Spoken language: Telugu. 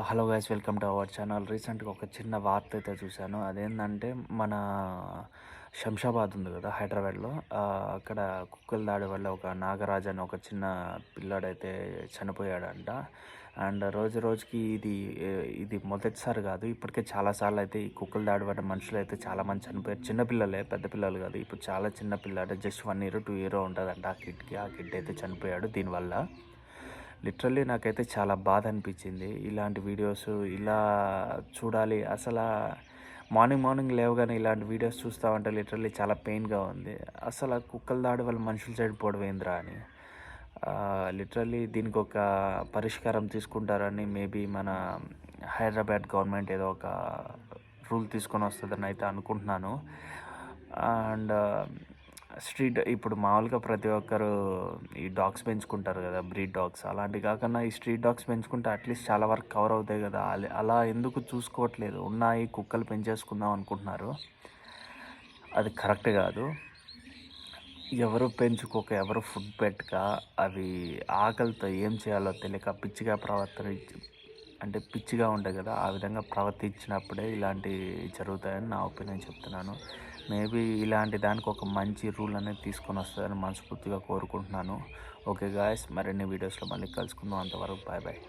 Hello guys, welcome to our channel. రీసెంట్గా ఒక చిన్న వార్త అయితే చూశాను. అదేంటంటే మన శంషాబాద్ ఉంది కదా, హైదరాబాద్లో. అక్కడ కుక్కల దాడి వల్ల ఒక నాగరాజ్ అని ఒక చిన్న పిల్లాడైతే చనిపోయాడంట. అండ్ రోజు రోజుకి ఇది మొదటిసారి కాదు, ఇప్పటికే చాలాసార్లు అయితే ఈ కుక్కల దాడి వల్ల మనుషులు అయితే చాలామంది చనిపోయారు. చిన్నపిల్లలే, పెద్ద పిల్లలు కాదు. ఇప్పుడు చాలా చిన్న పిల్లాడు, జస్ట్ 1 year 2 year ఉంటుందంట ఆ కిడ్ అయితే చనిపోయాడు దీనివల్ల. లిటరల్లీ నాకైతే చాలా బాధ అనిపించింది. ఇలాంటి వీడియోస్ ఇలా చూడాలి అసలు. మార్నింగ్ మార్నింగ్ లేవగానే ఇలాంటి వీడియోస్ చూస్తూ ఉంటే లిటరల్లీ చాలా పెయిన్గా ఉంది. అసలు కుక్కల దాడి వల్ల మనుషులు చనిపోవడం ఏంద్రా అని. లిటరల్లీ దీనికి ఒక పరిష్కారం తీసుకుంటారని మేబీ మన హైదరాబాద్ గవర్నమెంట్ ఏదో ఒక రూల్ తీసుకొని వస్తుందని అయితే అనుకుంటున్నాను. అండ్ ఇప్పుడు మామూలుగా ప్రతి ఒక్కరు ఈ డాగ్స్ పెంచుకుంటారు కదా, బ్రీడ్ డాగ్స్. అలాంటివి కాకుండా ఈ స్ట్రీట్ డాగ్స్ పెంచుకుంటే అట్లీస్ట్ చాలా వరకు కవర్ అవుతాయి కదా. అలా ఎందుకు చూసుకోవట్లేదు? ఉన్నాయి కుక్కలు పెంచేసుకుందాం అనుకుంటున్నారు. అది కరెక్ట్ కాదు. ఎవరు పెంచుకోక, ఎవరు ఫుడ్ పెట్టక, అవి ఆకలితో ఏం చేయాలో తెలియక పిచ్చిగా అంటే పిచ్చిగా ఉంటాయి కదా, ఆ విధంగా ప్రవర్తించినప్పుడే ఇలాంటివి జరుగుతాయని నా ఒపీనియన్ చెప్తున్నాను. మేబీ ఇలాంటి దానికి ఒక మంచి రూల్ అనేది తీసుకొని వస్తుందని మనస్ఫూర్తిగా కోరుకుంటున్నాను. ఓకే గాయస్, మరిన్ని వీడియోస్లో మళ్ళీ కలుసుకుందాం. అంతవరకు బాయ్ బాయ్.